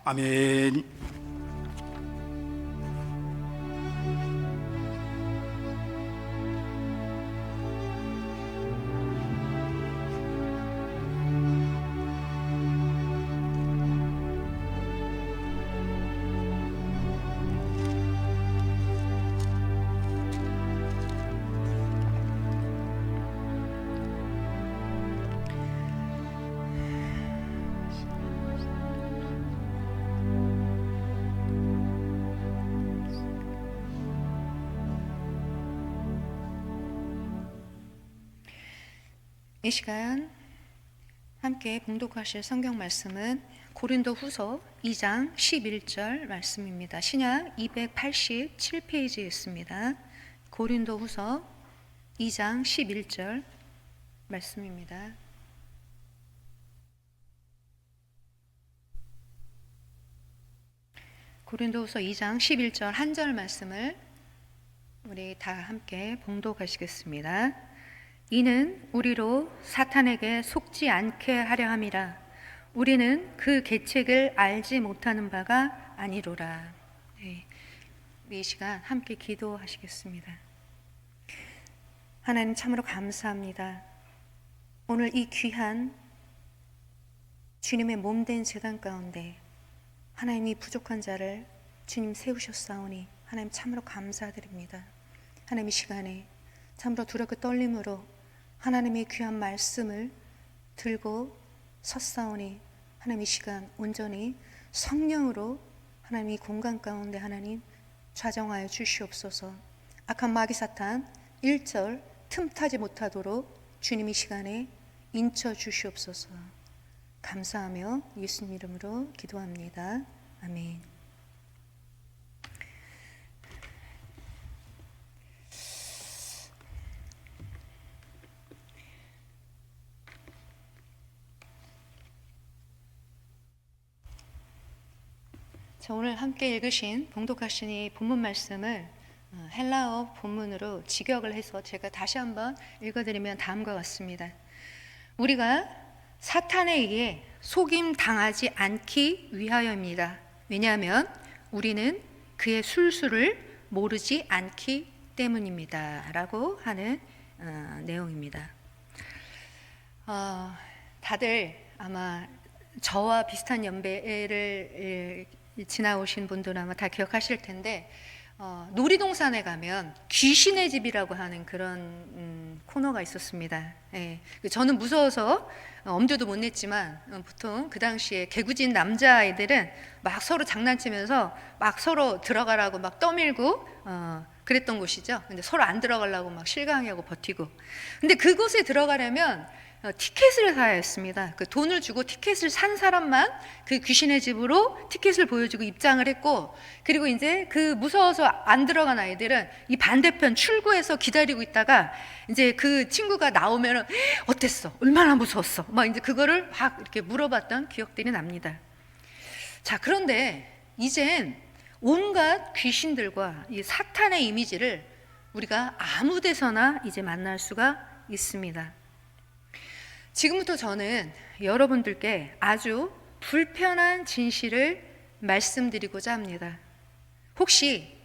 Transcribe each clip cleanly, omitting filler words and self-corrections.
아멘. 이 시간 함께 봉독하실 성경 말씀은 고린도후서 2장 11절 말씀입니다. 신약 287페이지에 있습니다. 고린도후서 2장 11절 말씀입니다. 고린도후서 2장 11절 한 절 말씀을 우리 다 함께 봉독하시겠습니다. 이는 우리로 사탄에게 속지 않게 하려 함이라. 우리는 그 계책을 알지 못하는 바가 아니로라. 네, 이 시간 함께 기도하시겠습니다. 하나님 참으로 감사합니다. 오늘 이 귀한 주님의 몸된 제단 가운데 하나님이 부족한 자를 주님 세우셨사오니 하나님 참으로 감사드립니다. 하나님 이 시간에 참으로 두렵고 떨림으로 하나님의 귀한 말씀을 들고 섰사오니 하나님 이 시간 온전히 성령으로 하나님 이 공간 가운데 하나님 좌정하여 주시옵소서. 악한 마귀 사탄 1절 틈타지 못하도록 주님 이 시간에 인쳐 주시옵소서. 감사하며 예수님 이름으로 기도합니다. 아멘. 자, 오늘 함께 읽으신 봉독하신 이 본문 말씀을 헬라어 본문으로 직역을 해서 제가 다시 한번 읽어드리면 다음과 같습니다. 우리가 사탄에 의해 속임 당하지 않기 위하여입니다. 왜냐하면 우리는 그의 술수를 모르지 않기 때문입니다. 라고 하는 내용입니다. 다들 아마 저와 비슷한 연배를 지나오신 분들은 아마 다 기억하실 텐데 놀이동산에 가면 귀신의 집이라고 하는 그런 코너가 있었습니다. 예, 저는 무서워서 엄두도 못 냈지만 보통 그 당시에 개구진 남자아이들은 막 서로 장난치면서 막 서로 들어가라고 막 떠밀고 그랬던 곳이죠. 근데 서로 안 들어가려고 막 실강하고 버티고. 근데 그곳에 들어가려면 티켓을 사야 했습니다. 그 돈을 주고 티켓을 산 사람만 그 귀신의 집으로 티켓을 보여주고 입장을 했고, 그리고 이제 그 무서워서 안 들어간 아이들은 이 반대편 출구에서 기다리고 있다가 이제 그 친구가 나오면은 어땠어? 얼마나 무서웠어? 막 이제 그거를 막 이렇게 물어봤던 기억들이 납니다. 자, 그런데 이젠 온갖 귀신들과 이 사탄의 이미지를 우리가 아무 데서나 이제 만날 수가 있습니다. 지금부터 저는 여러분들께 아주 불편한 진실을 말씀드리고자 합니다. 혹시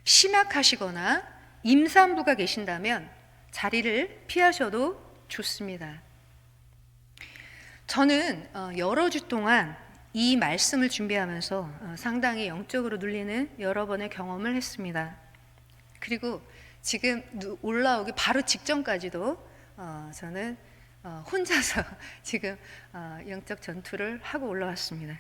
심약하시거나 임산부가 계신다면 자리를 피하셔도 좋습니다. 저는 여러 주 동안 이 말씀을 준비하면서 상당히 영적으로 눌리는 여러 번의 경험을 했습니다. 그리고 지금 올라오기 바로 직전까지도 저는 혼자서 지금 영적 전투를 하고 올라왔습니다.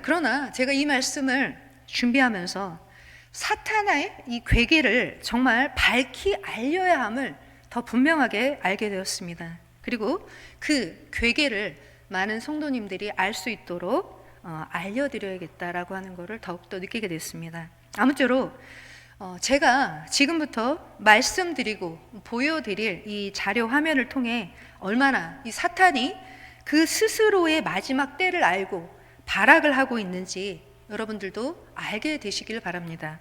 그러나 제가 이 말씀을 준비하면서 사탄의 이 괴계를 정말 밝히 알려야 함을 더 분명하게 알게 되었습니다. 그리고 그 괴계를 많은 성도님들이 알 수 있도록 알려드려야겠다라고 하는 것을 더욱더 느끼게 됐습니다. 아무쪼록 제가 지금부터 말씀드리고 보여드릴 이 자료 화면을 통해 얼마나 이 사탄이 그 스스로의 마지막 때를 알고 발악을 하고 있는지 여러분들도 알게 되시길 바랍니다.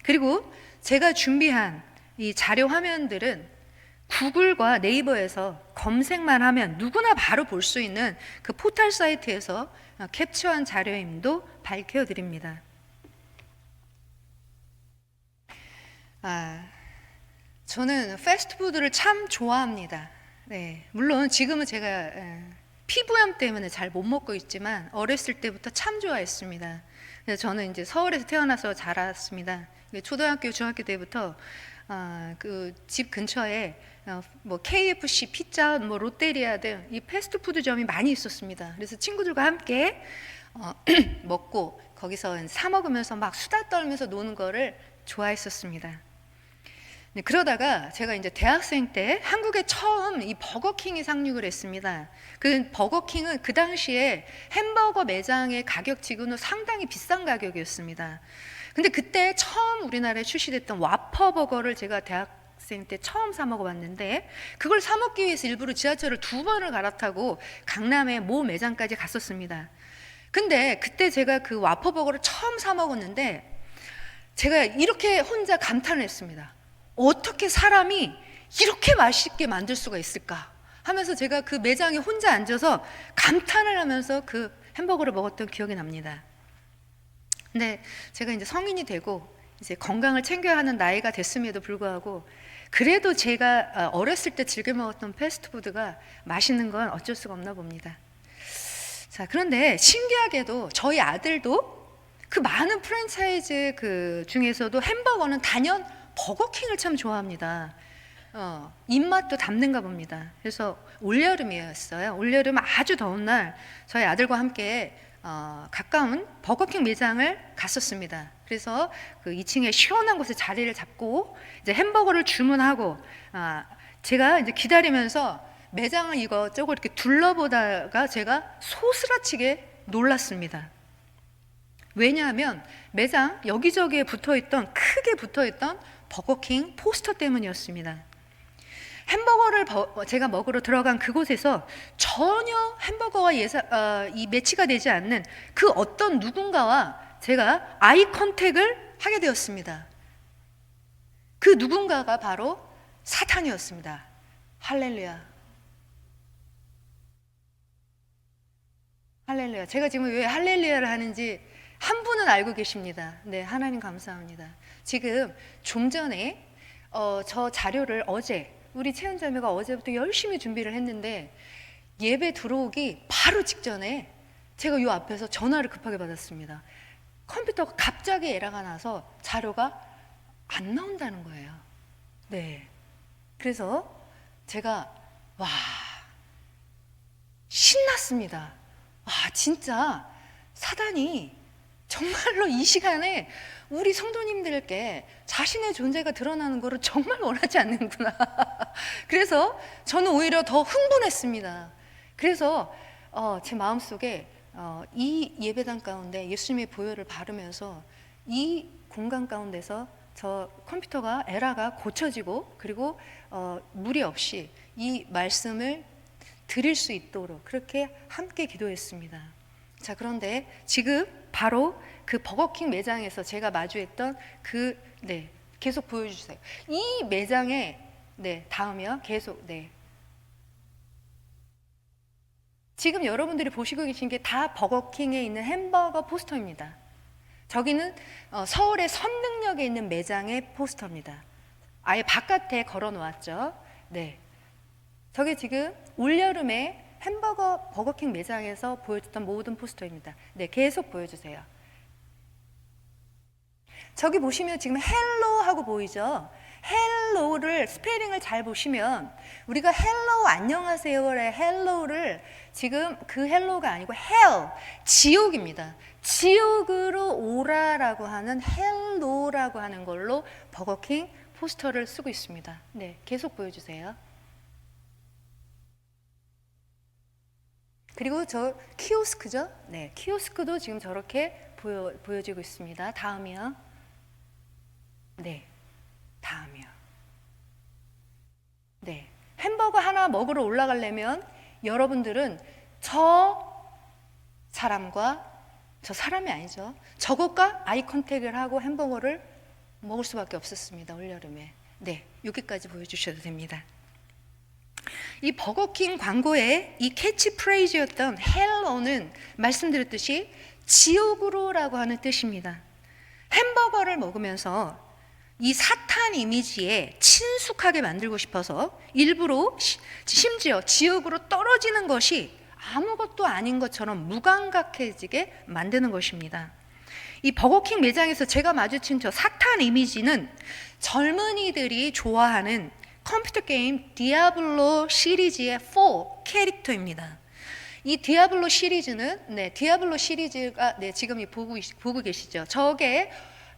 그리고 제가 준비한 이 자료 화면들은 구글과 네이버에서 검색만 하면 누구나 바로 볼 수 있는 그 포털 사이트에서 캡처한 자료임도 밝혀드립니다. 저는 패스트푸드를 참 좋아합니다. 네, 물론 지금은 제가 피부염 때문에 잘 못 먹고 있지만 어렸을 때부터 참 좋아했습니다. 그래서 저는 이제 서울에서 태어나서 자랐습니다. 초등학교, 중학교 때부터 그 집 근처에 뭐 KFC, 피자, 뭐 롯데리아 등 이 패스트푸드점이 많이 있었습니다. 그래서 친구들과 함께 먹고 거기서 사 먹으면서 막 수다 떨면서 노는 거를 좋아했었습니다. 네, 그러다가 제가 이제 대학생 때 한국에 처음 이 버거킹이 상륙을 했습니다. 그 버거킹은 그 당시에 햄버거 매장의 가격치고는 상당히 비싼 가격이었습니다. 근데 그때 처음 우리나라에 출시됐던 와퍼 버거를 제가 대학생 때 처음 사 먹어봤는데, 그걸 사 먹기 위해서 일부러 지하철을 2번을 갈아타고 강남의 모 매장까지 갔었습니다. 근데 그때 제가 그 와퍼 버거를 처음 사 먹었는데 제가 이렇게 혼자 감탄을 했습니다. 어떻게 사람이 이렇게 맛있게 만들 수가 있을까 하면서 제가 그 매장에 혼자 앉아서 감탄을 하면서 그 햄버거를 먹었던 기억이 납니다. 근데 제가 이제 성인이 되고 이제 건강을 챙겨야 하는 나이가 됐음에도 불구하고 그래도 제가 어렸을 때 즐겨 먹었던 패스트푸드가 맛있는 건 어쩔 수가 없나 봅니다. 자, 그런데 신기하게도 저희 아들도 그 많은 프랜차이즈 그 중에서도 햄버거는 단연 버거킹을 참 좋아합니다. 입맛도 닮는가 봅니다. 그래서 올여름이었어요. 올여름 아주 더운 날 저희 아들과 함께 가까운 버거킹 매장을 갔었습니다. 그래서 그 2층에 시원한 곳에 자리를 잡고 이제 햄버거를 주문하고 제가 이제 기다리면서 매장을 이것저것 이렇게 둘러보다가 제가 소스라치게 놀랐습니다. 왜냐하면 매장 여기저기에 붙어있던 크게 붙어있던 버거킹 포스터 때문이었습니다. 햄버거를 제가 먹으러 들어간 그곳에서 전혀 햄버거와 이 매치가 되지 않는 그 어떤 누군가와 제가 아이 컨택을 하게 되었습니다. 그 누군가가 바로 사탄이었습니다. 할렐루야. 할렐루야. 제가 지금 왜 할렐루야를 하는지 한 분은 알고 계십니다. 네, 하나님 감사합니다. 지금 좀 전에 저 자료를 어제 우리 채은자매가 어제부터 열심히 준비를 했는데 예배 들어오기 바로 직전에 제가 요 앞에서 전화를 급하게 받았습니다. 컴퓨터가 갑자기 에러가 나서 자료가 안 나온다는 거예요. 네. 그래서 제가 신났습니다. 진짜 사단이 정말로 이 시간에 우리 성도님들께 자신의 존재가 드러나는 것을 정말 원하지 않는구나. 그래서 저는 오히려 더 흥분했습니다. 그래서 제 마음속에 이 예배당 가운데 예수님의 보혈을 바르면서 이 공간 가운데서 저 컴퓨터가 에러가 고쳐지고 그리고 무리 없이 이 말씀을 드릴 수 있도록 그렇게 함께 기도했습니다. 자, 그런데 지금 바로 그 버거킹 매장에서 제가 마주했던 계속 보여주세요. 이 매장에 다음이요. 계속 지금 여러분들이 보시고 계신 게 다 버거킹에 있는 햄버거 포스터입니다. 저기는 서울의 선능력에 있는 매장의 포스터입니다. 아예 바깥에 걸어 놓았죠. 네. 저게 지금 올여름에 햄버거 버거킹 매장에서 보여줬던 모든 포스터입니다. 네, 계속 보여주세요. 저기 보시면 지금 헬로 하고 보이죠? 헬로를 스페링을 잘 보시면 우리가 헬로 안녕하세요의 헬로를 지금 그 헬로가 아니고 헬, 지옥입니다. 지옥으로 오라라고 하는 헬로라고 하는 걸로 버거킹 포스터를 쓰고 있습니다. 네, 계속 보여주세요. 그리고 저 키오스크죠? 네, 키오스크도 지금 저렇게 보여지고 있습니다. 다음이요. 네, 다음이요. 네, 햄버거 하나 먹으러 올라가려면 여러분들은 저 사람이 아니죠. 저것과 아이 컨택을 하고 햄버거를 먹을 수밖에 없었습니다. 올여름에. 네, 여기까지 보여주셔도 됩니다. 이 버거킹 광고의 이 캐치프레이즈였던 헬로는 말씀드렸듯이 지옥으로라고 하는 뜻입니다. 햄버거를 먹으면서 이 사탄 이미지에 친숙하게 만들고 싶어서 일부러 심지어 지옥으로 떨어지는 것이 아무것도 아닌 것처럼 무감각해지게 만드는 것입니다. 이 버거킹 매장에서 제가 마주친 저 사탄 이미지는 젊은이들이 좋아하는 컴퓨터 게임 디아블로 시리즈의 4 캐릭터입니다. 이 디아블로 시리즈는 디아블로 시리즈가 지금 보고 계시죠. 저게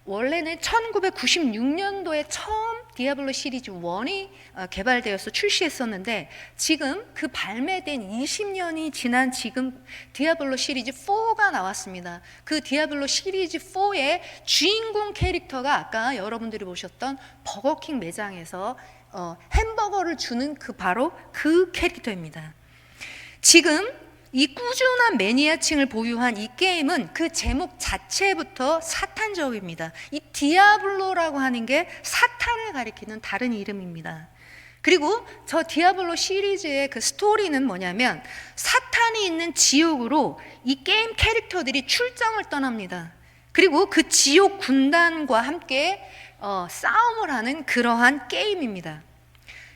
원래는 1996년도에 처음 디아블로 시리즈 1이 개발되어서 출시했었는데 지금 그 발매된 20년이 지난 지금 디아블로 시리즈 4가 나왔습니다. 그 디아블로 시리즈 4의 주인공 캐릭터가 아까 여러분들이 보셨던 버거킹 매장에서 햄버거를 주는 바로 그 캐릭터입니다. 지금 이 꾸준한 매니아층을 보유한 이 게임은 그 제목 자체부터 사탄적입니다. 이 디아블로라고 하는 게 사탄을 가리키는 다른 이름입니다. 그리고 저 디아블로 시리즈의 그 스토리는 뭐냐면 사탄이 있는 지옥으로 이 게임 캐릭터들이 출정을 떠납니다. 그리고 그 지옥 군단과 함께 싸움을 하는 그러한 게임입니다.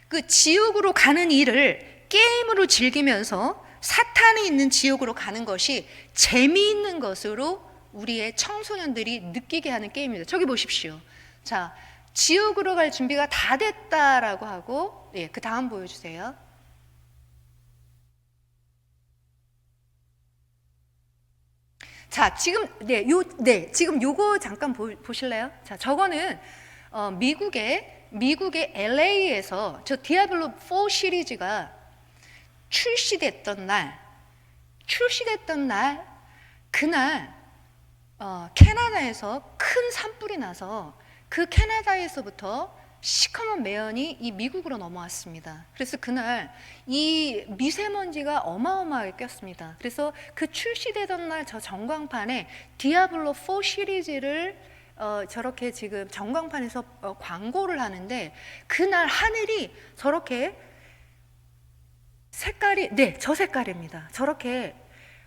그 지옥으로 가는 일을 게임으로 즐기면서 사탄이 있는 지옥으로 가는 것이 재미있는 것으로 우리의 청소년들이 느끼게 하는 게임입니다. 저기 보십시오. 자, 지옥으로 갈 준비가 다 됐다라고 하고, 그 다음 보여주세요. 자, 지금 지금 요거 잠깐 보실래요? 자, 저거는 미국의 LA에서 저 디아블로 4 시리즈가 출시됐던 날 그날 캐나다에서 큰 산불이 나서 그 캐나다에서부터 시커먼 매연이 이 미국으로 넘어왔습니다. 그래서 그날 이 미세먼지가 어마어마하게 꼈습니다. 그래서 그 출시되던 날 저 전광판에 디아블로 4 시리즈를 저렇게 지금 전광판에서 광고를 하는데 그날 하늘이 저렇게 색깔이 저 색깔입니다. 저렇게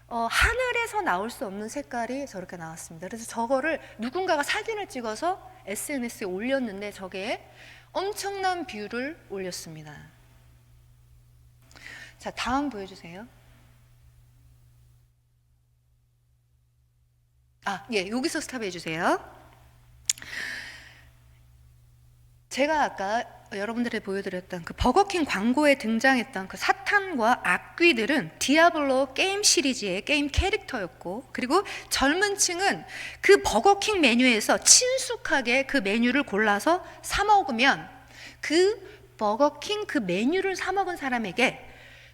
하늘에서 나올 수 없는 색깔이 저렇게 나왔습니다. 그래서 저거를 누군가가 사진을 찍어서 SNS에 올렸는데 저게 엄청난 뷰를 올렸습니다. 자, 다음 보여주세요. 여기서 스탑해 주세요. 제가 아까 여러분들에 보여드렸던 그 버거킹 광고에 등장했던 그 사탄과 악귀들은 디아블로 게임 시리즈의 게임 캐릭터였고, 그리고 젊은 층은 그 버거킹 메뉴에서 친숙하게 그 메뉴를 골라서 사 먹으면 그 버거킹 그 메뉴를 사 먹은 사람에게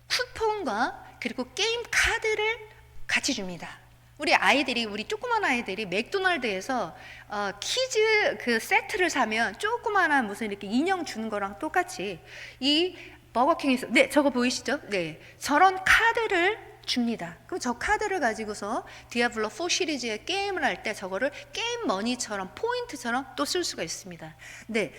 쿠폰과 그리고 게임 카드를 같이 줍니다. 우리 조그만 아이들이 맥도날드에서 키즈 그 세트를 사면 조그만한 무슨 이렇게 인형 주는 거랑 똑같이 이 버거킹에서 저거 보이시죠? 저런 카드를 줍니다. 그럼 저 카드를 가지고서 디아블로 4 시리즈의 게임을 할 때 저거를 게임 머니처럼 포인트처럼 또 쓸 수가 있습니다.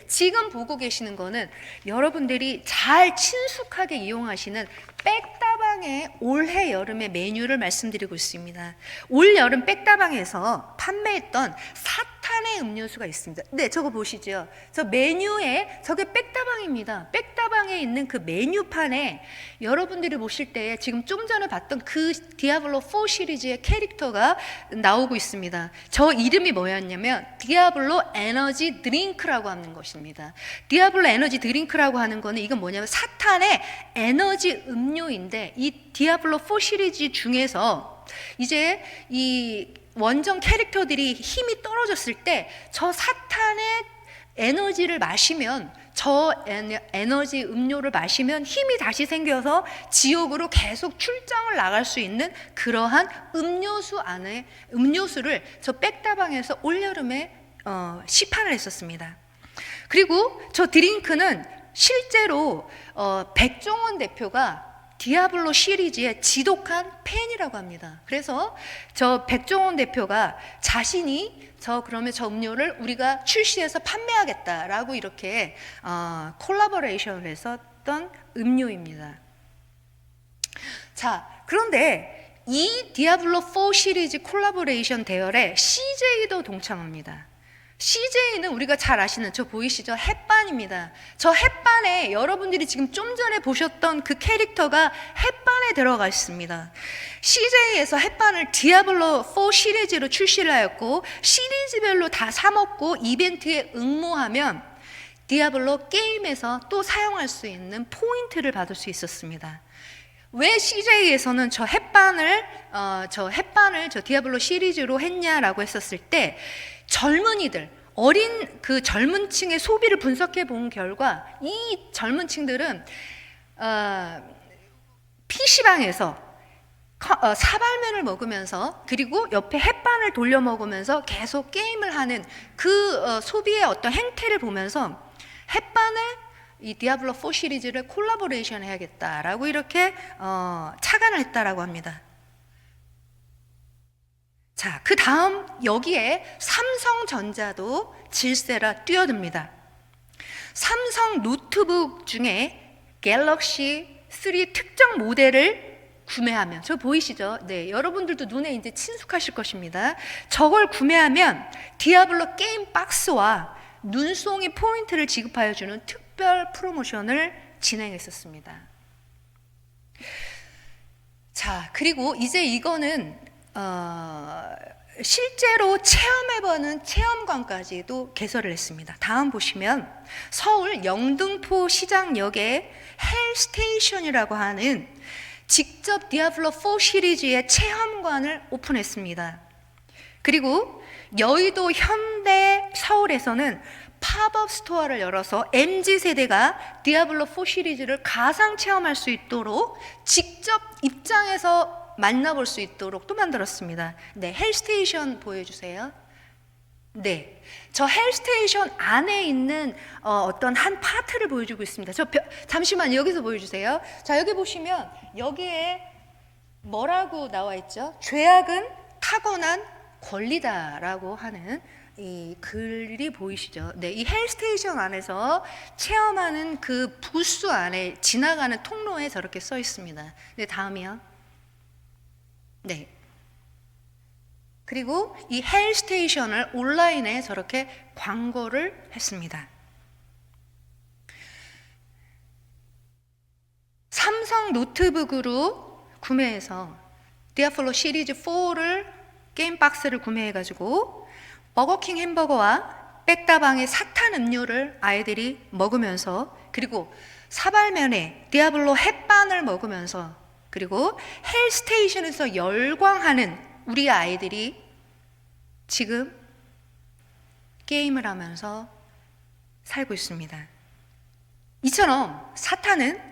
지금 보고 계시는 거는 여러분들이 잘 친숙하게 이용하시는 백다방의 올해 여름의 메뉴를 말씀드리고 있습니다. 올 여름 백다방에서 판매했던 사탄의 음료수가 있습니다. 저거 보시죠. 저 메뉴에 저게 백다방입니다. 백다방에 있는 그 메뉴판에 여러분들이 보실 때 지금 좀 전에 봤던 그 디아블로 4 시리즈의 캐릭터가 나오고 있습니다. 저 이름이 뭐였냐면 디아블로 에너지 드링크라고 하는 것입니다. 디아블로 에너지 드링크라고 하는 거는 이건 뭐냐면 사탄의 에너지 음료인데, 이 디아블로 4 시리즈 중에서 이제 이 원정 캐릭터들이 힘이 떨어졌을 때 저 사탄의 에너지를 마시면, 저 에너지 음료를 마시면 힘이 다시 생겨서 지옥으로 계속 출장을 나갈 수 있는 그러한 음료수를 저 백다방에서 올여름에 시판을 했었습니다. 그리고 저 드링크는 실제로 백종원 대표가 디아블로 시리즈의 지독한 팬이라고 합니다. 그래서 저 백종원 대표가 자신이 그러면 저 음료를 우리가 출시해서 판매하겠다라고 이렇게 콜라보레이션을 했었던 음료입니다. 자, 그런데 이 디아블로 4 시리즈 콜라보레이션 대열에 CJ도 동참합니다. CJ는 우리가 잘 아시는 저 보이시죠? 햇반입니다. 저 햇반에 여러분들이 지금 좀 전에 보셨던 그 캐릭터가 햇반에 들어가 있습니다. CJ에서 햇반을 디아블로 4 시리즈로 출시를 하였고 시리즈별로 다 사먹고 이벤트에 응모하면 디아블로 게임에서 또 사용할 수 있는 포인트를 받을 수 있었습니다. 왜 CJ에서는 저 햇반을 저 디아블로 시리즈로 했냐라고 했었을 때 젊은이들, 어린 그 젊은 층의 소비를 분석해 본 결과 이 젊은 층들은 PC방에서 사발면을 먹으면서 그리고 옆에 햇반을 돌려 먹으면서 계속 게임을 하는 그 소비의 어떤 행태를 보면서 햇반을 이 디아블로 4 시리즈를 콜라보레이션 해야겠다라고 이렇게 착안을 했다라고 합니다. 자, 그 다음 여기에 삼성전자도 질세라 뛰어듭니다. 삼성 노트북 중에 갤럭시 3 특정 모델을 구매하면, 저 보이시죠? 네, 여러분들도 눈에 이제 친숙하실 것입니다. 저걸 구매하면 디아블로 게임 박스와 눈송이 포인트를 지급하여 주는 특별 프로모션을 진행했었습니다. 자, 그리고 이제 이거는 실제로 체험해보는 체험관까지도 개설을 했습니다. 다음 보시면 서울 영등포 시장역에 헬스테이션이라고 하는 직접 디아블로 4 시리즈의 체험관을 오픈했습니다. 그리고 여의도 현대 서울에서는 팝업 스토어를 열어서 MZ세대가 디아블로 4 시리즈를 가상 체험할 수 있도록 직접 입장해서 만나볼 수 있도록 또 만들었습니다. 네, 헬스테이션 보여주세요. 네, 저 헬스테이션 안에 있는 어떤 한 파트를 보여주고 있습니다. 잠시만 여기서 보여주세요. 자, 여기 보시면 여기에 뭐라고 나와 있죠? 죄악은 타고난 권리다라고 하는 이 글이 보이시죠? 네, 이 헬스테이션 안에서 체험하는 그 부스 안에 지나가는 통로에 저렇게 써 있습니다. 네, 다음이요. 네. 그리고 이 헬스테이션을 온라인에 저렇게 광고를 했습니다. 삼성 노트북으로 구매해서 디아블로 시리즈 4를 게임 박스를 구매해가지고 버거킹 햄버거와 백다방의 사탄 음료를 아이들이 먹으면서 그리고 사발면에 디아블로 햇반을 먹으면서 그리고 헬스테이션에서 열광하는 우리 아이들이 지금 게임을 하면서 살고 있습니다. 이처럼 사탄은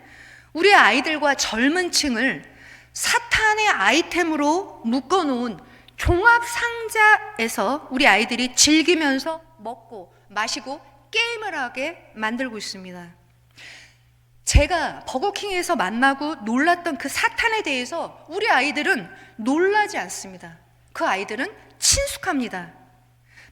우리 아이들과 젊은 층을 사탄의 아이템으로 묶어놓은 종합 상자에서 우리 아이들이 즐기면서 먹고 마시고 게임을 하게 만들고 있습니다. 제가 버거킹에서 만나고 놀랐던 그 사탄에 대해서 우리 아이들은 놀라지 않습니다. 그 아이들은 친숙합니다.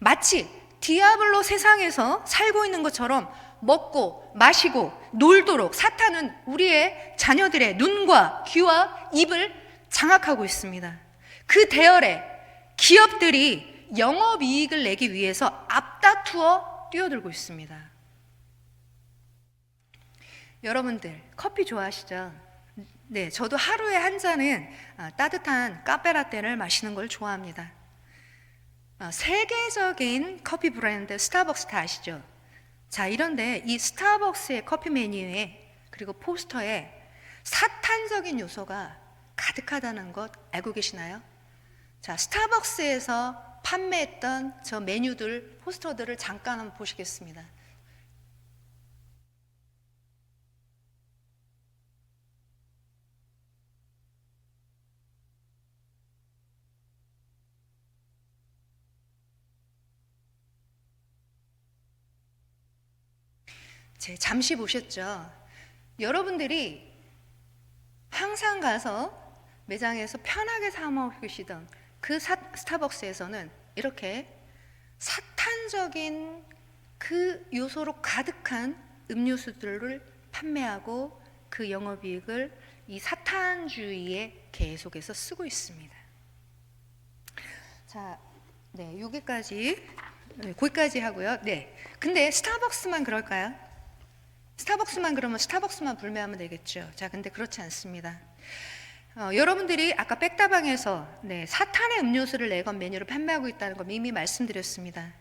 마치 디아블로 세상에서 살고 있는 것처럼 먹고 마시고 놀도록 사탄은 우리의 자녀들의 눈과 귀와 입을 장악하고 있습니다. 그 대열에 기업들이 영업이익을 내기 위해서 앞다투어 뛰어들고 있습니다. 여러분들 커피 좋아하시죠? 네, 저도 하루에 한 잔은 따뜻한 카페라떼를 마시는 걸 좋아합니다. 세계적인 커피 브랜드 스타벅스 다 아시죠? 자, 이런데 이 스타벅스의 커피 메뉴에 그리고 포스터에 사탄적인 요소가 가득하다는 것 알고 계시나요? 자, 스타벅스에서 판매했던 저 메뉴들, 포스터들을 잠깐 한번 보시겠습니다. 잠시 보셨죠? 여러분들이 항상 가서 매장에서 편하게 사 먹으시던 그 스타벅스에서는 이렇게 사탄적인 그 요소로 가득한 음료수들을 판매하고 그 영업이익을 이 사탄주의에 계속해서 쓰고 있습니다. 자, 네, 거기까지 하고요. 네, 근데 스타벅스만 그럴까요? 스타벅스만 그러면 스타벅스만 불매하면 되겠죠. 자, 근데 그렇지 않습니다. 여러분들이 아까 백다방에서 사탄의 음료수를 내건 메뉴를 판매하고 있다는 거 이미 말씀드렸습니다.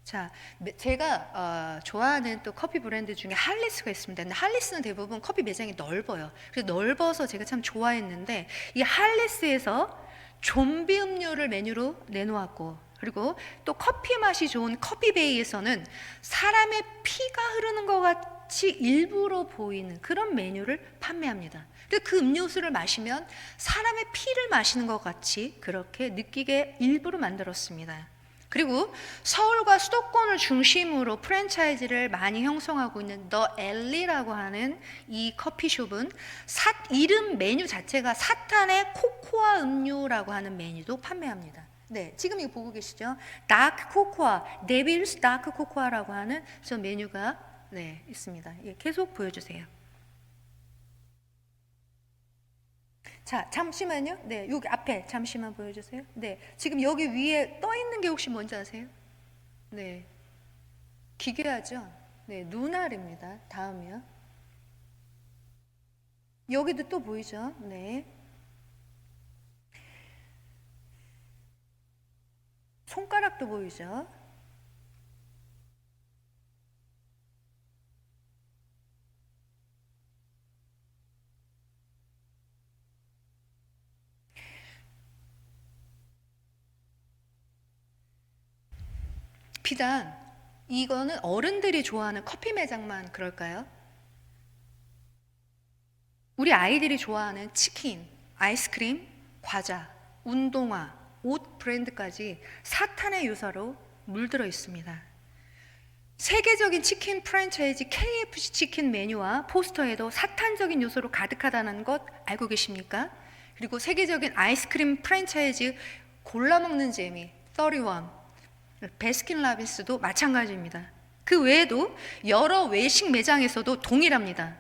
자, 제가 좋아하는 또 커피 브랜드 중에 할리스가 있습니다. 근데 할리스는 대부분 커피 매장이 넓어요. 그래서 넓어서 제가 참 좋아했는데 이 할리스에서 좀비 음료를 메뉴로 내놓았고, 그리고 또 커피 맛이 좋은 커피베이에서는 사람의 피가 흐르는 것 같이 일부러 보이는 그런 메뉴를 판매합니다. 근데 그 음료수를 마시면 사람의 피를 마시는 것 같이 그렇게 느끼게 일부러 만들었습니다. 그리고 서울과 수도권을 중심으로 프랜차이즈를 많이 형성하고 있는 더 엘리라고 하는 이 커피숍은 이름 메뉴 자체가 사탄의 코코아 음료라고 하는 메뉴도 판매합니다. 네, 지금 이거 보고 계시죠? 다크 코코아, 데빌스 다크 코코아라고 하는 저 메뉴가 있습니다. 계속 보여주세요. 자, 잠시만요. 네, 여기 앞에 잠시만 보여주세요. 네, 지금 여기 위에 떠 있는 게 혹시 뭔지 아세요? 네, 기괴하죠? 네, 눈알입니다. 다음이요. 여기도 또 보이죠? 네. 손가락도 보이죠? 비단 이거는 어른들이 좋아하는 커피 매장만 그럴까요? 우리 아이들이 좋아하는 치킨, 아이스크림, 과자, 운동화, 옷 브랜드까지 사탄의 유사로 물들어 있습니다. 세계적인 치킨 프랜차이즈 KFC 치킨 메뉴와 포스터에도 사탄적인 요소로 가득하다는 것 알고 계십니까? 그리고 세계적인 아이스크림 프랜차이즈 골라먹는 재미 31, 베스킨라빈스도 마찬가지입니다. 그 외에도 여러 외식 매장에서도 동일합니다.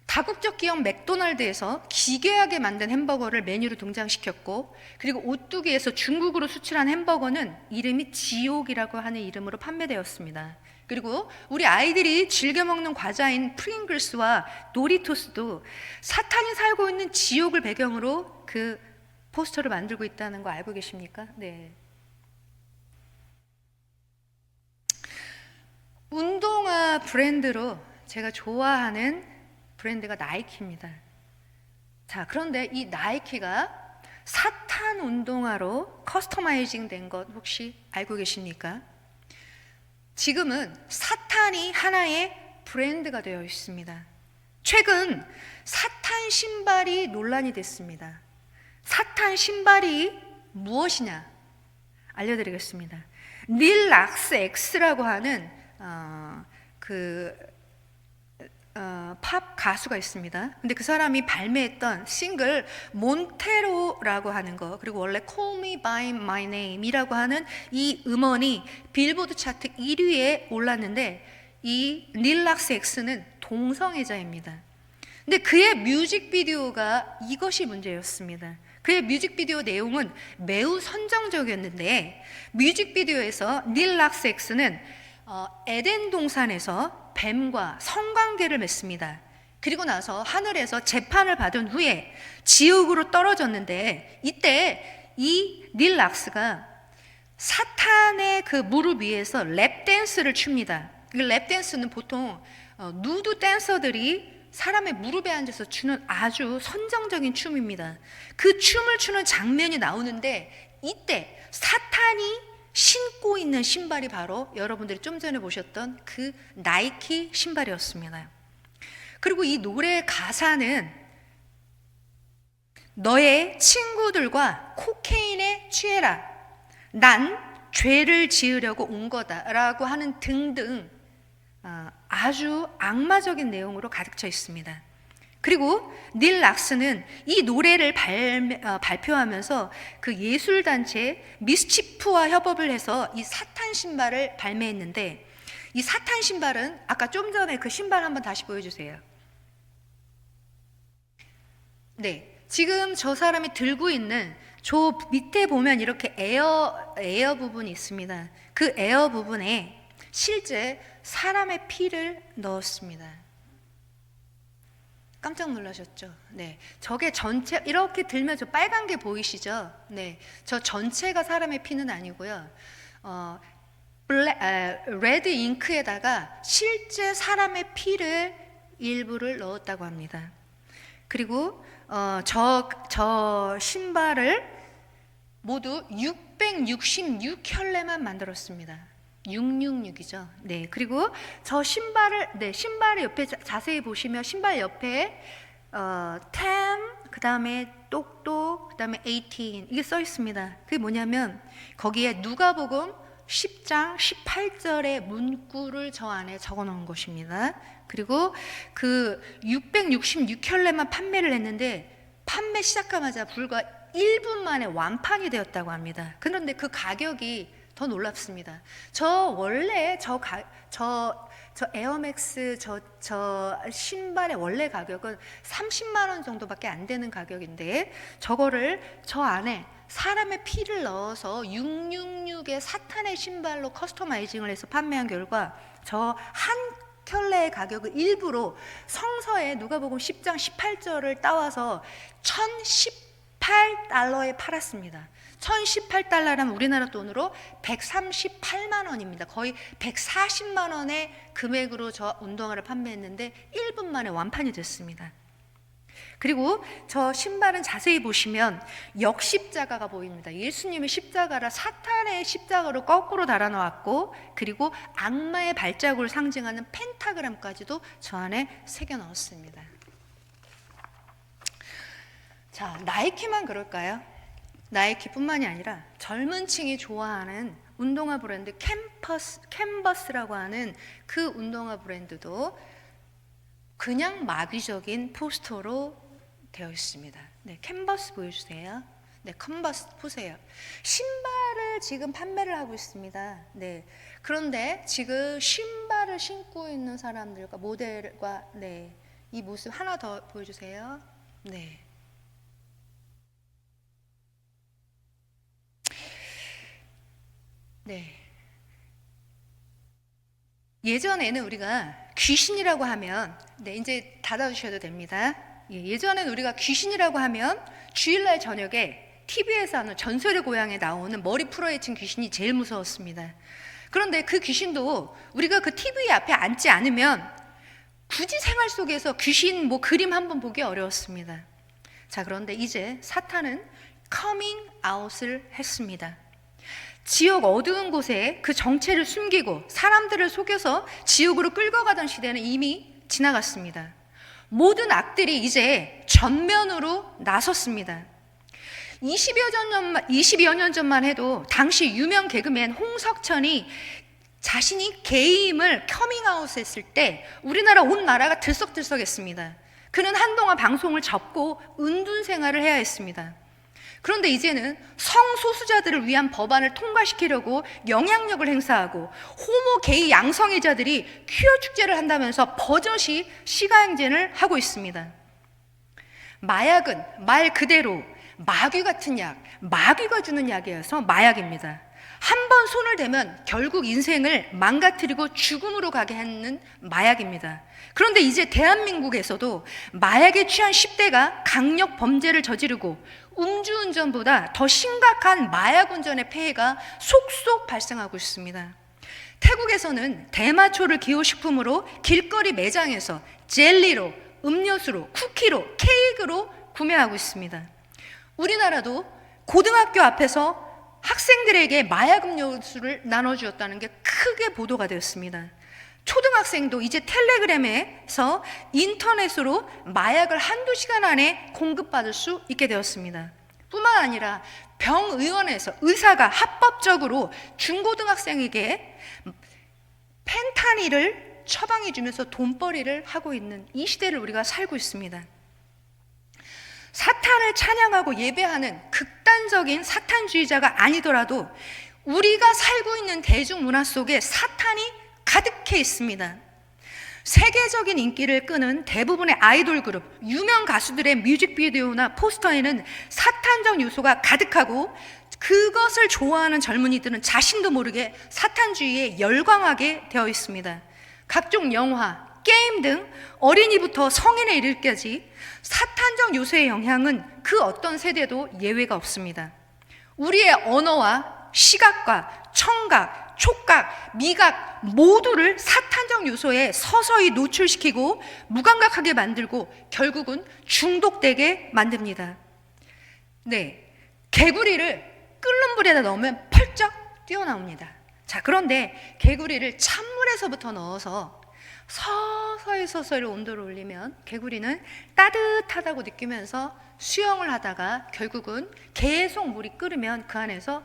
다국적 기업 맥도날드에서 기괴하게 만든 햄버거를 메뉴로 등장시켰고, 그리고 오뚜기에서 중국으로 수출한 햄버거는 이름이 지옥이라고 하는 이름으로 판매되었습니다. 그리고 우리 아이들이 즐겨 먹는 과자인 프링글스와 도리토스도 사탄이 살고 있는 지옥을 배경으로 그 포스터를 만들고 있다는 거 알고 계십니까? 네. 운동화 브랜드로 제가 좋아하는 브랜드가 나이키입니다. 자, 그런데 이 나이키가 사탄 운동화로 커스터마이징 된 것 혹시 알고 계십니까? 지금은 사탄이 하나의 브랜드가 되어 있습니다. 최근 사탄 신발이 논란이 됐습니다. 사탄 신발이 무엇이냐 알려드리겠습니다. 닐 락스 X라고 하는 팝 가수가 있습니다. 근데 그 사람이 발매했던 싱글 몬테로라고 하는 거, 그리고 원래 Call Me By My Name이라고 하는 이 음원이 빌보드 차트 1위에 올랐는데, 이 닐 락스 X는 동성애자입니다. 근데 그의 뮤직비디오가 이것이 문제였습니다. 그의 뮤직비디오 내용은 매우 선정적이었는데, 뮤직비디오에서 닐 락스 X는 에덴 동산에서 뱀과 성관계를 맺습니다. 그리고 나서 하늘에서 재판을 받은 후에 지옥으로 떨어졌는데, 이때 이 닐 락스가 사탄의 그 무릎 위에서 랩 댄스를 춥니다. 이 랩 댄스는 보통 누드 댄서들이 사람의 무릎에 앉아서 추는 아주 선정적인 춤입니다. 그 춤을 추는 장면이 나오는데, 이때 사탄이 신고 있는 신발이 바로 여러분들이 좀 전에 보셨던 그 나이키 신발이었습니다. 그리고 이 노래의 가사는 너의 친구들과 코케인에 취해라, 난 죄를 지으려고 온 거다라고 하는 등등 아주 악마적인 내용으로 가득 차 있습니다. 그리고 닐 락스는 이 노래를 발표하면서 그 예술단체 미스치프와 협업을 해서 이 사탄 신발을 발매했는데, 이 사탄 신발은 아까 좀 전에 그 신발 한번 다시 보여주세요. 네, 지금 저 사람이 들고 있는 저 밑에 보면 이렇게 에어 부분이 있습니다. 그 에어 부분에 실제 사람의 피를 넣었습니다. 깜짝 놀라셨죠? 네, 저게 전체 이렇게 들면 저 빨간 게 보이시죠? 네, 저 전체가 사람의 피는 아니고요. 레드 잉크에다가 실제 사람의 피를 일부를 넣었다고 합니다. 그리고 저 신발을 모두 666켤레만 만들었습니다. 666이죠. 네. 그리고 저 신발을, 네, 신발의 옆에 자세히 보시면 신발 옆에 10, 그 다음에 똑똑, 그 다음에 18 이게 써 있습니다. 그게 뭐냐면 거기에 누가복음 10장 18절의 문구를 저 안에 적어 놓은 것입니다. 그리고 그 666켤레만 판매를 했는데 판매 시작하자마자 불과 1분 만에 완판이 되었다고 합니다. 그런데 그 가격이 더 놀랍습니다. 원래 저 에어맥스 저 신발의 원래 가격은 30만 원 정도밖에 안 되는 가격인데 저거를 저 안에 사람의 피를 넣어서 666의 사탄의 신발로 커스터마이징을 해서 판매한 결과 저 한 켤레의 가격을 일부러 성서에 누가복음 10장 18절을 따와서 1018달러에 팔았습니다. 1018달러라면 우리나라 돈으로 138만 원입니다. 거의 140만 원의 금액으로 저 운동화를 판매했는데 1분 만에 완판이 됐습니다. 그리고 저 신발은 자세히 보시면 역십자가가 보입니다. 예수님의 십자가라 사탄의 십자가로 거꾸로 달아놓았고, 그리고 악마의 발자국을 상징하는 펜타그램까지도 저 안에 새겨 넣었습니다. 자, 나이키만 그럴까요? 나이키뿐만이 아니라 젊은 층이 좋아하는 운동화 브랜드 캔버스라고 하는 그 운동화 브랜드도 그냥 마귀적인 포스터로 되어 있습니다. 네, 캔버스 보여주세요. 네, 캔버스 보세요. 신발을 지금 판매를 하고 있습니다. 네, 그런데 지금 신발을 신고 있는 사람들과 모델과 네, 이 모습 하나 더 보여주세요. 네. 네. 예전에는 우리가 귀신이라고 하면, 네, 이제 닫아주셔도 됩니다. 예전에는 우리가 귀신이라고 하면 주일날 저녁에 TV에서 하는 전설의 고향에 나오는 머리 풀어헤친 귀신이 제일 무서웠습니다. 그런데 그 귀신도 우리가 그 TV 앞에 앉지 않으면 굳이 생활 속에서 귀신 뭐 그림 한번 보기 어려웠습니다. 자, 그런데 이제 사탄은 커밍 아웃을 했습니다. 지옥 어두운 곳에 그 정체를 숨기고 사람들을 속여서 지옥으로 끌고 가던 시대는 이미 지나갔습니다. 모든 악들이 이제 전면으로 나섰습니다. 20여 년 전만 해도 당시 유명 개그맨 홍석천이 자신이 게이임을 커밍아웃 했을 때 우리나라 온 나라가 들썩들썩했습니다. 그는 한동안 방송을 접고 은둔 생활을 해야 했습니다. 그런데 이제는 성소수자들을 위한 법안을 통과시키려고 영향력을 행사하고 호모 게이 양성애자들이 퀴어 축제를 한다면서 버젓이 시가행진을 하고 있습니다. 마약은 말 그대로 마귀 같은 약, 마귀가 주는 약이어서 마약입니다. 한 번 손을 대면 결국 인생을 망가뜨리고 죽음으로 가게 하는 마약입니다. 그런데 이제 대한민국에서도 마약에 취한 10대가 강력 범죄를 저지르고 음주운전보다 더 심각한 마약운전의 폐해가 속속 발생하고 있습니다. 태국에서는 대마초를 기호식품으로 길거리 매장에서 젤리로, 음료수로, 쿠키로, 케이크로 구매하고 있습니다. 우리나라도 고등학교 앞에서 학생들에게 마약 음료수를 나눠주었다는 게 크게 보도가 되었습니다. 초등학생도 이제 텔레그램에서 인터넷으로 마약을 한두 시간 안에 공급받을 수 있게 되었습니다. 뿐만 아니라 병의원에서 의사가 합법적으로 중고등학생에게 펜타닐을 처방해 주면서 돈벌이를 하고 있는 이 시대를 우리가 살고 있습니다. 사탄을 찬양하고 예배하는 극단적인 사탄주의자가 아니더라도 우리가 살고 있는 대중문화 속에 사탄이 가득해 있습니다. 세계적인 인기를 끄는 대부분의 아이돌 그룹, 유명 가수들의 뮤직비디오나 포스터에는 사탄적 요소가 가득하고 그것을 좋아하는 젊은이들은 자신도 모르게 사탄주의에 열광하게 되어 있습니다. 각종 영화, 게임 등 어린이부터 성인에 이르기까지 사탄적 요소의 영향은 그 어떤 세대도 예외가 없습니다. 우리의 언어와 시각과 청각, 촉각, 미각 모두를 사탄적 요소에 서서히 노출시키고 무감각하게 만들고 결국은 중독되게 만듭니다. 네, 개구리를 끓는 물에다 넣으면 펄쩍 뛰어나옵니다. 자, 그런데 개구리를 찬물에서부터 넣어서 서서히 온도를 올리면 개구리는 따뜻하다고 느끼면서 수영을 하다가 결국은 계속 물이 끓으면 그 안에서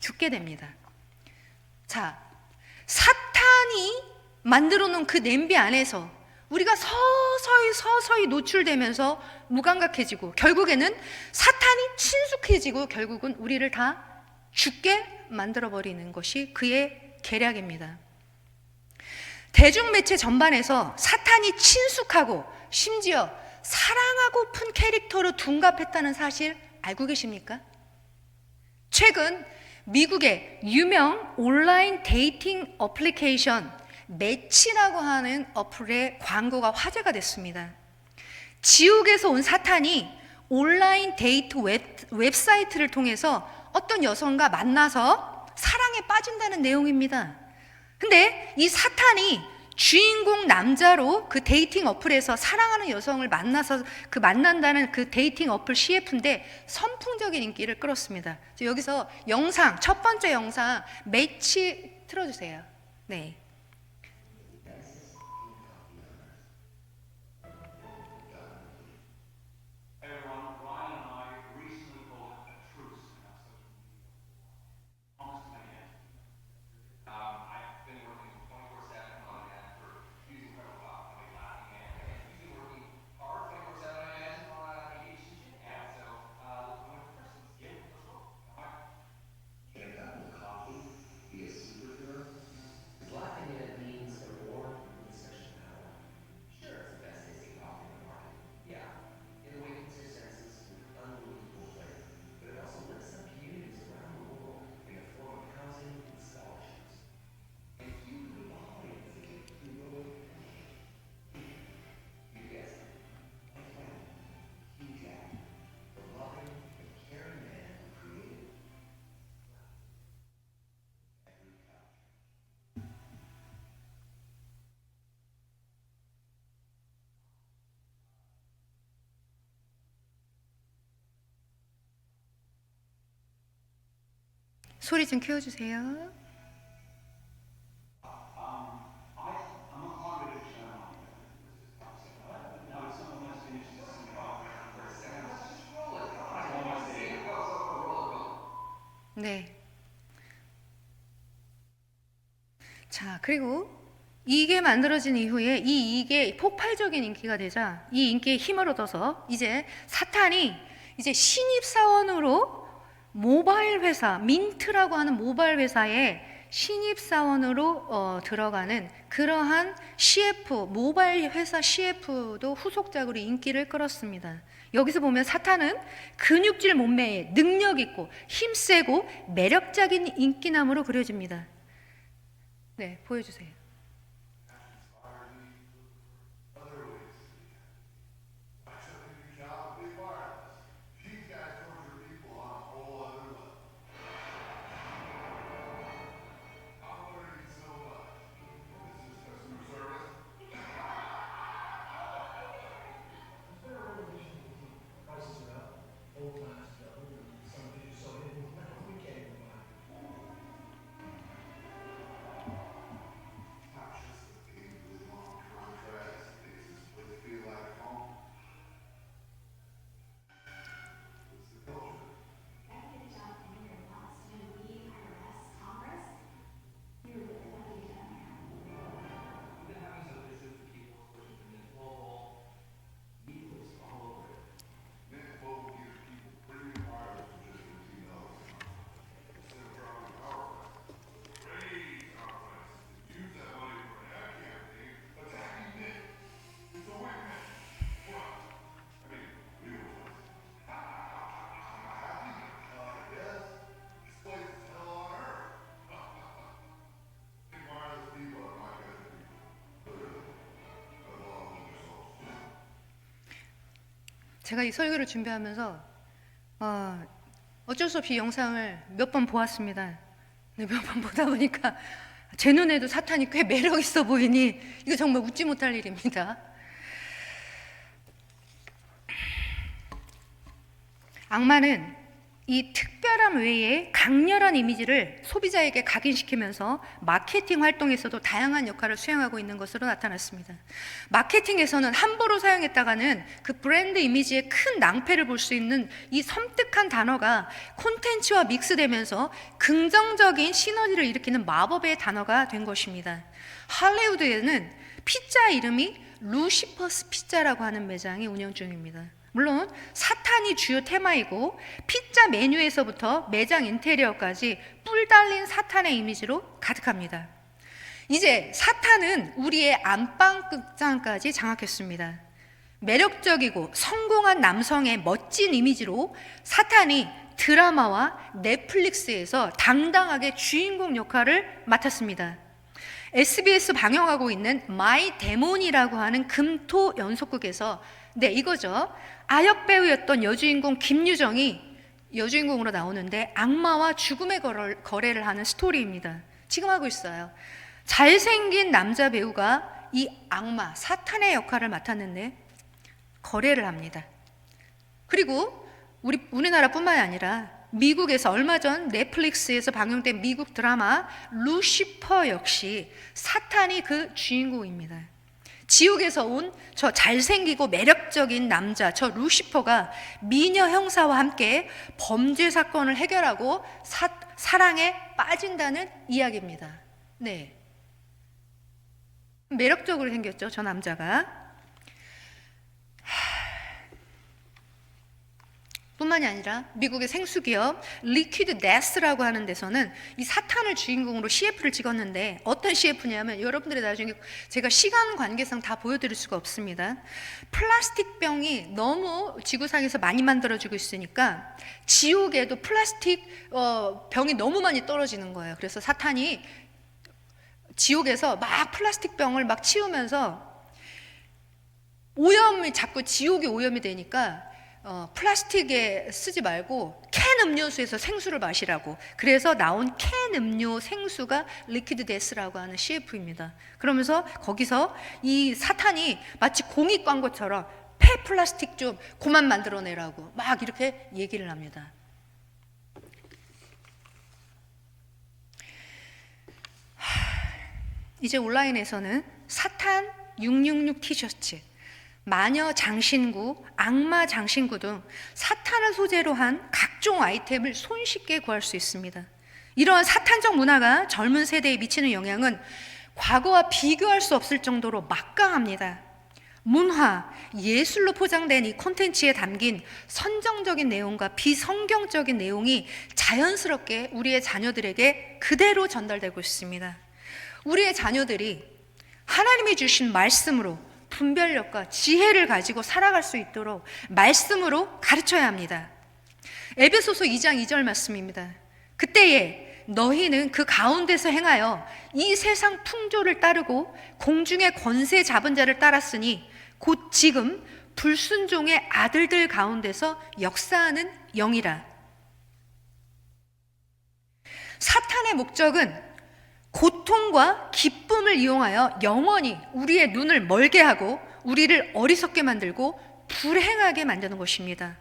죽게 됩니다. 자, 사탄이 만들어 놓은 그 냄비 안에서 우리가 서서히 노출되면서 무감각해지고 결국에는 사탄이 친숙해지고 결국은 우리를 다 죽게 만들어 버리는 것이 그의 계략입니다. 대중매체 전반에서 사탄이 친숙하고 심지어 사랑하고픈 캐릭터로 둔갑했다는 사실 알고 계십니까? 최근 미국의 유명 온라인 데이팅 어플리케이션 매치라고 하는 어플의 광고가 화제가 됐습니다. 지옥에서 온 사탄이 온라인 데이트 웹사이트를 통해서 어떤 여성과 만나서 사랑에 빠진다는 내용입니다. 근데 이 사탄이 주인공 남자로 그 데이팅 어플에서 사랑하는 여성을 만나서 그 만난다는 그 데이팅 어플 CF인데 선풍적인 인기를 끌었습니다. 여기서 영상, 첫 번째 영상 매치 틀어주세요. 네. 소리 좀 키워주세요. 네. 자, 그리고 이게 만들어진 이후에 이게 폭발적인 인기가 되자 이 인기에 힘을 얻어서 이제 사탄이 이제 신입사원으로 모바일 회사, 민트라고 하는 모바일 회사에 신입사원으로 들어가는 그러한 CF, 모바일 회사 CF도 후속작으로 인기를 끌었습니다. 여기서 보면 사탄은 근육질 몸매에 능력 있고 힘세고 매력적인 인기남으로 그려집니다. 네, 보여주세요. 제가 이 설교를 준비하면서 어쩔 수 없이 영상을 몇 번 보았습니다. 근데 몇 번 보다 보니까 제 눈에도 사탄이 꽤 매력 있어 보이니 이거 정말 웃지 못할 일입니다. 악마는 이 특별한 외에 강렬한 이미지를 소비자에게 각인시키면서 마케팅 활동에서도 다양한 역할을 수행하고 있는 것으로 나타났습니다. 마케팅에서는 함부로 사용했다가는 그 브랜드 이미지에 큰 낭패를 볼 수 있는 이 섬뜩한 단어가 콘텐츠와 믹스되면서 긍정적인 시너지를 일으키는 마법의 단어가 된 것입니다. 할리우드에는 피자 이름이 루시퍼스 피자라고 하는 매장이 운영 중입니다. 물론 사탄이 주요 테마이고 피자 메뉴에서부터 매장 인테리어까지 뿔 달린 사탄의 이미지로 가득합니다. 이제 사탄은 우리의 안방극장까지 장악했습니다. 매력적이고 성공한 남성의 멋진 이미지로 사탄이 드라마와 넷플릭스에서 당당하게 주인공 역할을 맡았습니다. SBS 방영하고 있는 마이 데몬이라고 하는 금토 연속극에서 이거죠. 아역 배우였던 여주인공 김유정이 여주인공으로 나오는데 악마와 죽음의 거래를 하는 스토리입니다. 지금 하고 있어요. 잘생긴 남자 배우가 이 악마, 사탄의 역할을 맡았는데 거래를 합니다. 그리고 우리나라뿐만이 아니라 미국에서 얼마 전 넷플릭스에서 방영된 미국 드라마 루시퍼 역시 사탄이 그 주인공입니다. 지옥에서 온 저 잘생기고 매력적인 남자, 저 루시퍼가 미녀 형사와 함께 범죄 사건을 해결하고 사랑에 빠진다는 이야기입니다. 네, 매력적으로 생겼죠, 저 남자가. 뿐만이 아니라 미국의 생수기업 리퀴드 데스라고 하는 데서는 이 사탄을 주인공으로 CF를 찍었는데 어떤 CF냐면 여러분들이 나중에 제가 시간 관계상 다 보여드릴 수가 없습니다. 플라스틱 병이 너무 지구상에서 많이 만들어지고 있으니까 지옥에도 플라스틱 병이 너무 많이 떨어지는 거예요. 그래서 사탄이 지옥에서 막 플라스틱 병을 막 치우면서 오염이 자꾸 지옥이 오염이 되니까 플라스틱에 쓰지 말고 캔 음료수에서 생수를 마시라고. 그래서 나온 캔 음료 생수가 리퀴드 데스라고 하는 CF입니다. 그러면서 거기서 이 사탄이 마치 공익 광고처럼 폐플라스틱 좀 그만 만들어내라고 막 이렇게 얘기를 합니다. 이제 온라인에서는 사탄 666 티셔츠, 마녀 장신구, 악마 장신구 등 사탄을 소재로 한 각종 아이템을 손쉽게 구할 수 있습니다. 이러한 사탄적 문화가 젊은 세대에 미치는 영향은 과거와 비교할 수 없을 정도로 막강합니다. 문화, 예술로 포장된 이 콘텐츠에 담긴 선정적인 내용과 비성경적인 내용이 자연스럽게 우리의 자녀들에게 그대로 전달되고 있습니다. 우리의 자녀들이 하나님이 주신 말씀으로 분별력과 지혜를 가지고 살아갈 수 있도록 말씀으로 가르쳐야 합니다. 에베소서 2장 2절 말씀입니다. 그때에 너희는 그 가운데서 행하여 이 세상 풍조를 따르고 공중의 권세 잡은 자를 따랐으니 곧 지금 불순종의 아들들 가운데서 역사하는 영이라. 사탄의 목적은 고통과 기쁨을 이용하여 영원히 우리의 눈을 멀게 하고 우리를 어리석게 만들고 불행하게 만드는 것입니다.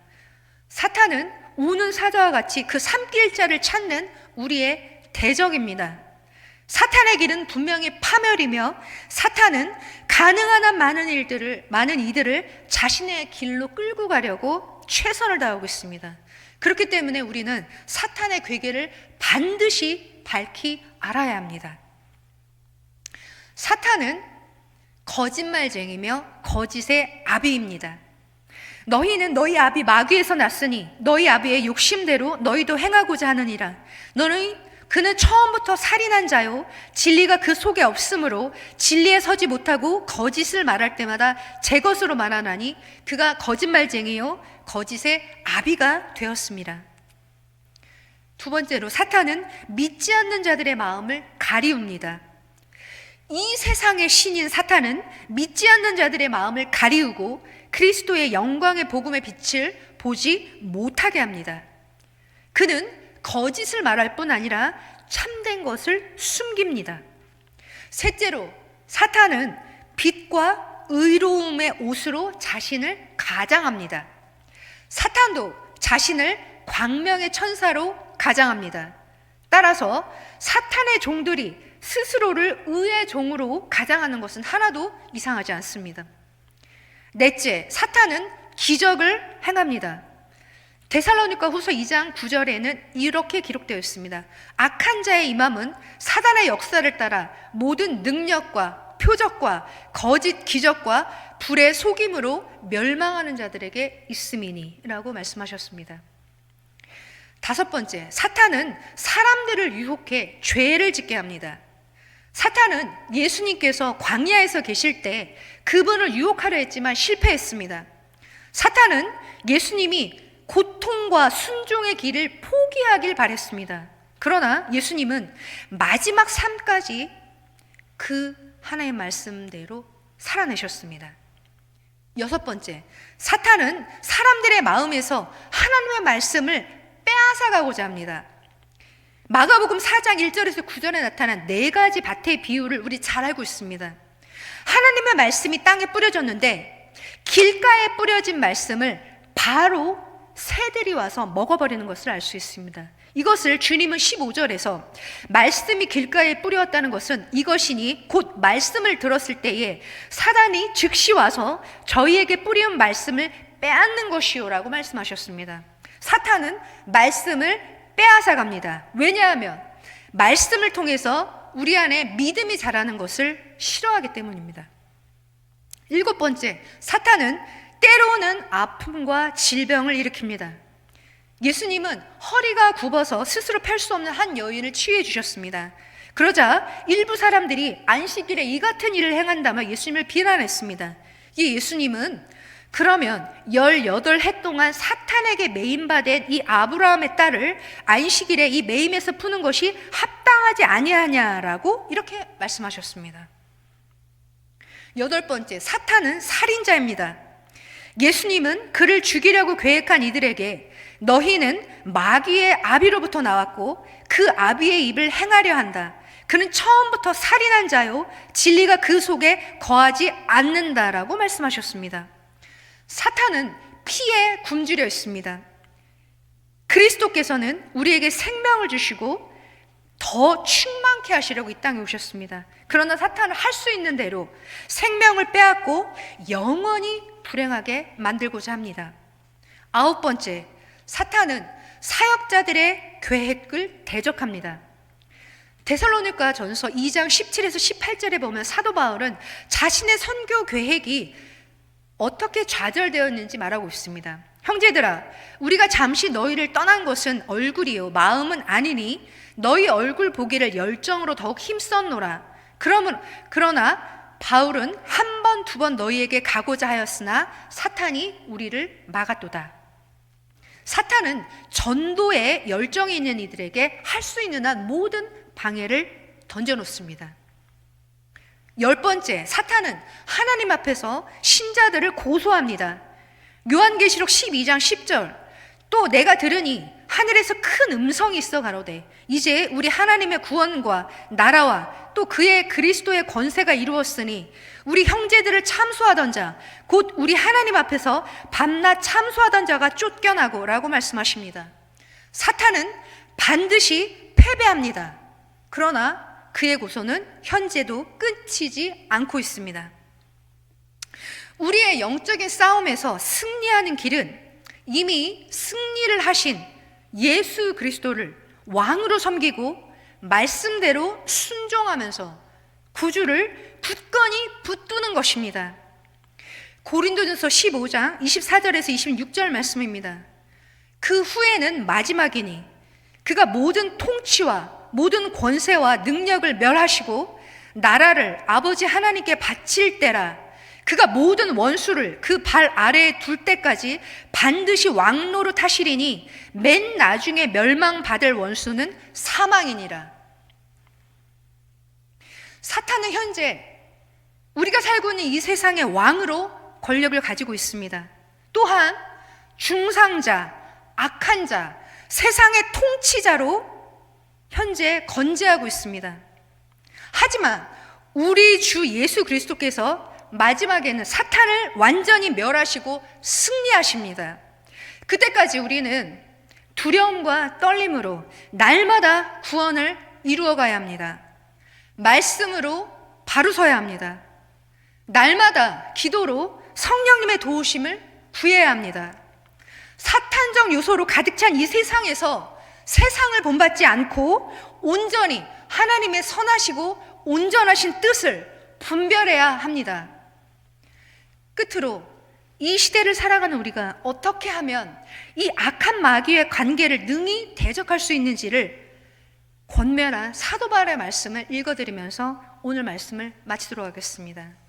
사탄은 우는 사자와 같이 그 삼킬 자를 찾는 우리의 대적입니다. 사탄의 길은 분명히 파멸이며 사탄은 가능한 한 많은 이들을 자신의 길로 끌고 가려고 최선을 다하고 있습니다. 그렇기 때문에 우리는 사탄의 괴계를 반드시 밝히 알아야 합니다. 사탄은 거짓말쟁이며 거짓의 아비입니다. 너희는 너희 아비 마귀에서 났으니 너희 아비의 욕심대로 너희도 행하고자 하느니라. 그는 처음부터 살인한 자요 진리가 그 속에 없으므로 진리에 서지 못하고 거짓을 말할 때마다 제 것으로 말하나니 그가 거짓말쟁이요 거짓의 아비가 되었습니다. 두 번째로 사탄은 믿지 않는 자들의 마음을 가리웁니다. 이 세상의 신인 사탄은 믿지 않는 자들의 마음을 가리우고 그리스도의 영광의 복음의 빛을 보지 못하게 합니다. 그는 거짓을 말할 뿐 아니라 참된 것을 숨깁니다. 셋째로, 사탄은 빛과 의로움의 옷으로 자신을 가장합니다. 사탄도 자신을 광명의 천사로 가장합니다. 따라서 사탄의 종들이 스스로를 의의 종으로 가장하는 것은 하나도 이상하지 않습니다. 넷째, 사탄은 기적을 행합니다. 데살로니가 후서 2장 9절에는 이렇게 기록되어 있습니다. 악한 자의 임함은 사단의 역사를 따라 모든 능력과 표적과 거짓 기적과 불의 속임으로 멸망하는 자들에게 있음이니 라고 말씀하셨습니다. 다섯 번째, 사탄은 사람들을 유혹해 죄를 짓게 합니다. 사탄은 예수님께서 광야에서 계실 때 그분을 유혹하려 했지만 실패했습니다. 사탄은 예수님이 고통과 순종의 길을 포기하길 바랬습니다. 그러나 예수님은 마지막 삶까지 그 하나의 말씀대로 살아내셨습니다. 여섯 번째, 사탄은 사람들의 마음에서 하나님의 말씀을 빼앗아가고자 합니다. 마가복음 4장 1절에서 9절에 나타난 네 가지 밭의 비유를 우리 잘 알고 있습니다. 하나님의 말씀이 땅에 뿌려졌는데 길가에 뿌려진 말씀을 바로 새들이 와서 먹어버리는 것을 알 수 있습니다. 이것을 주님은 15절에서 말씀이 길가에 뿌렸다는 것은 이것이니 곧 말씀을 들었을 때에 사단이 즉시 와서 저희에게 뿌리운 말씀을 빼앗는 것이요라고 말씀하셨습니다. 사탄은 말씀을 빼앗아갑니다. 왜냐하면 말씀을 통해서 우리 안에 믿음이 자라는 것을 싫어하기 때문입니다. 일곱 번째, 사탄은 때로는 아픔과 질병을 일으킵니다. 예수님은 허리가 굽어서 스스로 펼 수 없는 한 여인을 치유해 주셨습니다. 그러자 일부 사람들이 안식일에 이 같은 일을 행한다며 예수님을 비난했습니다. 이 예수님은 그러면 18해 동안 사탄에게 매임받은 이 아브라함의 딸을 안식일에 이 매임에서 푸는 것이 합당하지 아니하냐라고 이렇게 말씀하셨습니다. 여덟 번째, 사탄은 살인자입니다. 예수님은 그를 죽이려고 계획한 이들에게 너희는 마귀의 아비로부터 나왔고 그 아비의 입을 행하려 한다. 그는 처음부터 살인한 자요 진리가 그 속에 거하지 않는다라고 말씀하셨습니다. 사탄은 피에 굶주려 있습니다. 그리스도께서는 우리에게 생명을 주시고 더 충만케 하시려고 이 땅에 오셨습니다. 그러나 사탄은 할 수 있는 대로 생명을 빼앗고 영원히 불행하게 만들고자 합니다. 아홉 번째, 사탄은 사역자들의 계획을 대적합니다. 데살로니가 전서 2장 17에서 18절에 보면 사도 바울은 자신의 선교 계획이 어떻게 좌절되었는지 말하고 있습니다. 형제들아, 우리가 잠시 너희를 떠난 것은 얼굴이요 마음은 아니니 너희 얼굴 보기를 열정으로 더욱 힘썼노라. 그러나 바울은 한 번, 두 번 너희에게 가고자 하였으나 사탄이 우리를 막았도다. 사탄은 전도에 열정이 있는 이들에게 할 수 있는 한 모든 방해를 던져놓습니다. 열 번째, 사탄은 하나님 앞에서 신자들을 고소합니다. 요한계시록 12장 10절, 또 내가 들으니 하늘에서 큰 음성이 있어 가로되 이제 우리 하나님의 구원과 나라와 또 그의 그리스도의 권세가 이루었으니 우리 형제들을 참소하던 자 곧 우리 하나님 앞에서 밤낮 참소하던 자가 쫓겨나고 라고 말씀하십니다. 사탄은 반드시 패배합니다. 그러나 그의 고소는 현재도 끊이지 않고 있습니다. 우리의 영적인 싸움에서 승리하는 길은 이미 승리를 하신 예수 그리스도를 왕으로 섬기고 말씀대로 순종하면서 구주를 굳건히 붙드는 것입니다. 고린도전서 15장 24절에서 26절 말씀입니다. 그 후에는 마지막이니 그가 모든 통치와 모든 권세와 능력을 멸하시고 나라를 아버지 하나님께 바칠 때라. 그가 모든 원수를 그 발 아래에 둘 때까지 반드시 왕노로 타시리니 맨 나중에 멸망받을 원수는 사망이니라. 사탄은 현재 우리가 살고 있는 이 세상의 왕으로 권력을 가지고 있습니다. 또한 중상자, 악한 자, 세상의 통치자로 현재 건재하고 있습니다. 하지만 우리 주 예수 그리스도께서 마지막에는 사탄을 완전히 멸하시고 승리하십니다. 그때까지 우리는 두려움과 떨림으로 날마다 구원을 이루어가야 합니다. 말씀으로 바로 서야 합니다. 날마다 기도로 성령님의 도우심을 구해야 합니다. 사탄적 요소로 가득 찬 이 세상에서 세상을 본받지 않고 온전히 하나님의 선하시고 온전하신 뜻을 분별해야 합니다. 끝으로 이 시대를 살아가는 우리가 어떻게 하면 이 악한 마귀의 관계를 능히 대적할 수 있는지를 권면한 사도 바울의 말씀을 읽어드리면서 오늘 말씀을 마치도록 하겠습니다.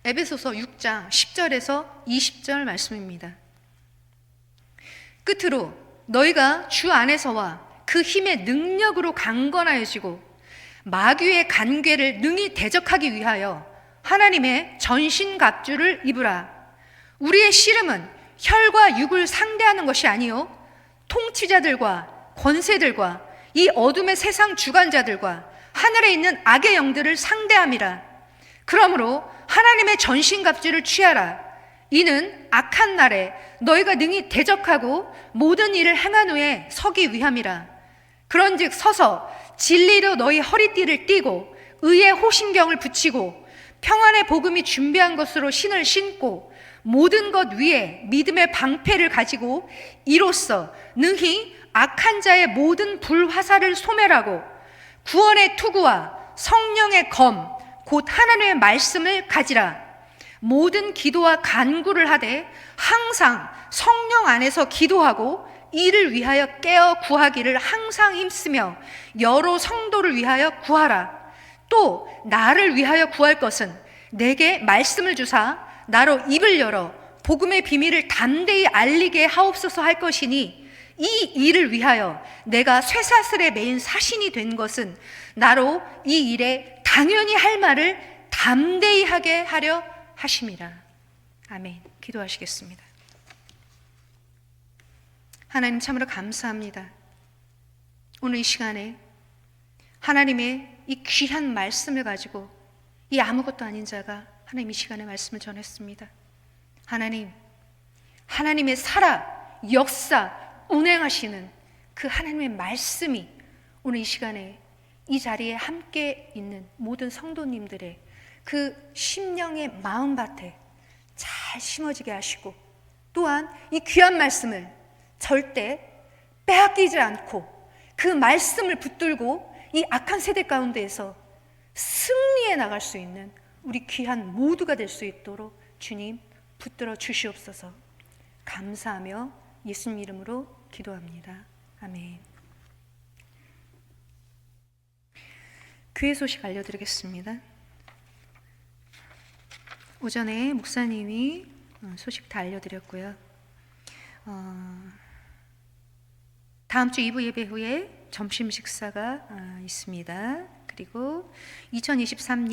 에베소서 6장 10절에서 20절 말씀입니다. 끝으로 너희가 주 안에서와 그 힘의 능력으로 강건하여지고 마귀의 관계를 능히 대적하기 위하여 하나님의 전신갑주를 입으라. 우리의 씨름은 혈과 육을 상대하는 것이 아니요 통치자들과 권세들과 이 어둠의 세상 주관자들과 하늘에 있는 악의 영들을 상대함이라. 그러므로 하나님의 전신갑주를 취하라. 이는 악한 날에 너희가 능히 대적하고 모든 일을 행한 후에 서기 위함이라. 그런즉 서서 진리로 너희 허리띠를 띠고 의의 호신경을 붙이고 평안의 복음이 준비한 것으로 신을 신고 모든 것 위에 믿음의 방패를 가지고 이로써 능히 악한 자의 모든 불화살을 소멸하고 구원의 투구와 성령의 검 곧 하나님의 말씀을 가지라. 모든 기도와 간구를 하되 항상 성령 안에서 기도하고 이를 위하여 깨어 구하기를 항상 힘쓰며 여러 성도를 위하여 구하라. 또 나를 위하여 구할 것은 내게 말씀을 주사 나로 입을 열어 복음의 비밀을 담대히 알리게 하옵소서 할 것이니 이 일을 위하여 내가 쇠사슬에 매인 사신이 된 것은 나로 이 일에 당연히 할 말을 담대히 하게 하려 하심이라. 아멘. 기도하시겠습니다. 하나님 참으로 감사합니다. 오늘 이 시간에 하나님의 이 귀한 말씀을 가지고 이 아무것도 아닌 자가 하나님 이 시간에 말씀을 전했습니다. 하나님, 하나님의 살아, 역사, 운행하시는 그 하나님의 말씀이 오늘 이 시간에 이 자리에 함께 있는 모든 성도님들의 그 심령의 마음밭에 잘 심어지게 하시고 또한 이 귀한 말씀을 절대 빼앗기지 않고 그 말씀을 붙들고 이 악한 세대 가운데에서 승리해 나갈 수 있는 우리 귀한 모두가 될 수 있도록 주님 붙들어 주시옵소서. 감사하며 예수님 이름으로 기도합니다. 아멘. 교회 소식 알려드리겠습니다. 오전에 목사님이 소식 다 알려드렸고요. 다음 주 2부 예배 후에 점심 식사가 있습니다. 그리고 2023